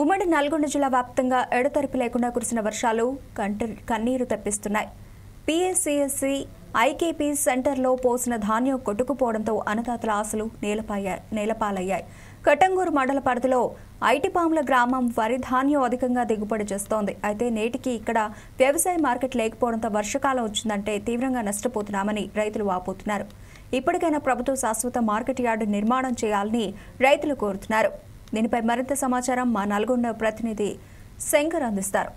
ఉమ్మడి నల్గొండ జిల్లా వ్యాప్తంగా ఎడతెరిపి లేకుండా కురిసిన వర్షాలు కన్నీరు తెప్పిస్తున్నాయి. పిఎస్సిఎస్సి ఐకేపీ సెంటర్లో పోసిన ధాన్యం కొట్టుకుపోవడంతో అన్నదాతల ఆశలు నేలపాలయ్యాయి. కట్టంగూరు మండల పరిధిలో ఐటిపాముల గ్రామం వరి ధాన్యం అధికంగా దిగుబడి చేస్తోంది. అయితే నేటికి ఇక్కడ వ్యవసాయ మార్కెట్ లేకపోవడంతో వర్షాకాలం వచ్చిందంటే తీవ్రంగా నష్టపోతున్నామని రైతులు వాపోతున్నారు. ఇప్పటికైనా ప్రభుత్వం శాశ్వత మార్కెట్ యార్డు నిర్మాణం చేయాలని రైతులు కోరుతున్నారు. దీనిపై మరింత సమాచారం మా నల్గొండ ప్రతినిధి శంకర్ అందిస్తారు.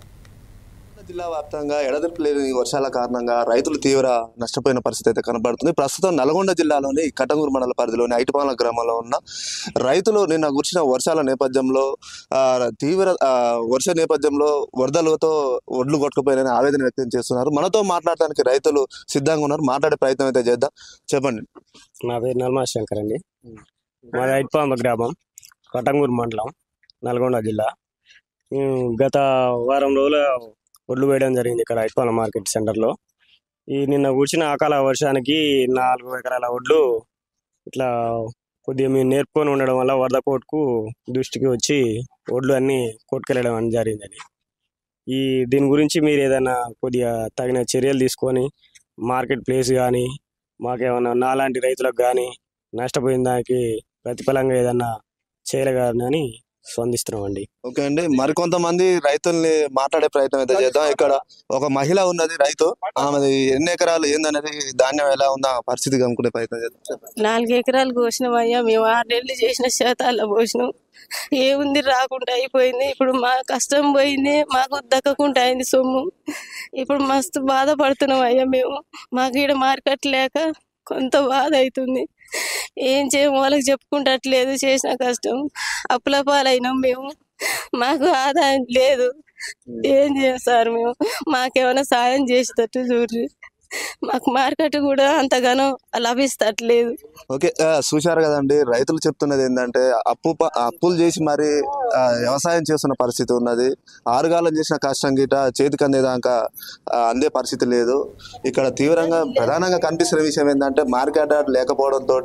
జిల్లా వ్యాప్తంగా ఎడతెరిపి లేని వర్షాల కారణంగా రైతులు తీవ్ర నష్టపోయిన పరిస్థితి అయితే కనబడుతుంది. ప్రస్తుతం నల్గొండ జిల్లాలోని కట్టంగూరు మండల పరిధిలోని ఐటిపాముల గ్రామంలో ఉన్న రైతులు నిన్న కురిసిన వర్షాల నేపథ్యంలో తీవ్ర వర్ష నేపథ్యంలో వరదలతో ఒడ్లు కొట్టుకుపోయిన ఆవేదన వ్యక్తం చేస్తున్నారు. మనతో మాట్లాడడానికి రైతులు సిద్ధంగా ఉన్నారు. మాట్లాడే ప్రయత్నం అయితే చేద్దాం. చెప్పండి. నా పేరు నల్మా శంకర్ అండి. మాది ఐటిపాముల గ్రామం, కట్టంగూరు మండలం, నల్గొండ జిల్లా. గత వారం రోజుల ఒడ్లు వేయడం జరిగింది ఇక్కడ ఐటిపాముల మార్కెట్ సెంటర్లో. నిన్న కురిసిన అకాల వర్షానికి 4 ఎకరాల ఒడ్లు ఇట్లా కొద్దిగా మేము నేర్పుకొని ఉండడం వల్ల వరద కోటుకు దృష్టికి వచ్చి ఒడ్లు అన్నీ కొట్టుకెళ్ళడం అని జరిగిందని. దీని గురించి మీరు ఏదైనా కొద్దిగా తగిన చర్యలు తీసుకొని మార్కెట్ ప్లేస్ కానీ మాకేమన్నా నాలాంటి రైతులకు కానీ నష్టపోయిన దానికి ప్రతిఫలంగా ఏదన్నా చేయగలరని స్పందిస్తున్నామండి. ఓకే అండి, మరికొంతమంది రైతుల్ని మాట్లాడే ప్రయత్నం అయితే చేద్దాం. ఇక్కడ ఒక మహిళ ఉన్నది, రైతు. ఆమెది ఎన్ని ఎకరాలు ఏందనేది, ధాన్యం ఎలా ఉందా పరిస్థితి కనుక్కునే ప్రయత్నం చేద్దాం. 4 ఎకరాలు కోసినాం అయ్యా. మేము 6 నెలలు చేసిన శాతాల్లో పోసినాం. ఏముంది, రాకుండా అయిపోయింది. ఇప్పుడు మా కష్టం పోయింది, మాకు దక్కకుండా అయింది సొమ్ము. ఇప్పుడు మస్తు బాధపడుతున్నాం అయ్యా మేము. మాకు ఈడ మార్కెట్ లేక కొంత బాధ అవుతుంది. ఏం చేయము, వాళ్ళకి చెప్పుకుంటట్లేదు. చేసిన కష్టం అప్పుల పాలైనాం మేము. మాకు ఆదాయం లేదు. ఏం చేయం సార్ మేము? మాకేమైనా సాయం చేసేటట్టు చూడ్రి. మాకు మార్కెట్ కూడా అంతగానో లభిస్తట్లేదు. ఓకే, చూశారు కదండి, రైతులు చెప్తున్నది ఏంటంటే అప్పులు చేసి మరి వ్యవసాయం చేస్తున్న పరిస్థితి ఉన్నది. ఆరుగాలం చేసిన కష్టం గిట చేతికి అందేదాకా అందే పరిస్థితి లేదు. ఇక్కడ తీవ్రంగా ప్రధానంగా కనిపిస్తున్న విషయం ఏంటంటే మార్కెట్ లేకపోవడంతో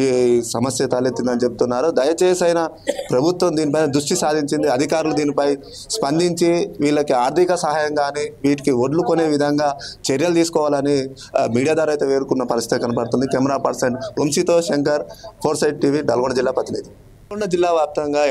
ఈ సమస్య తలెత్తిందని చెప్తున్నారు. దయచేసి అయినా ప్రభుత్వం దీనిపైన దృష్టి సాధించింది. అధికారులు దీనిపై స్పందించి వీళ్ళకి ఆర్థిక సహాయం కానీ వీటికి ఒడ్లు కొనే విధంగా చర్యలు తీసుకోవాలని మీడియా ద్వారా అయితే వేరుకున్న పరిస్థితి కనబడుతుంది. కెమెరా పర్సన్ వంశీతో శంకర్, 4 సైడ్ టీవీ, నల్గొండ జిల్లా ప్రతినిధి. నల్గొండ జిల్లా వ్యాప్తంగా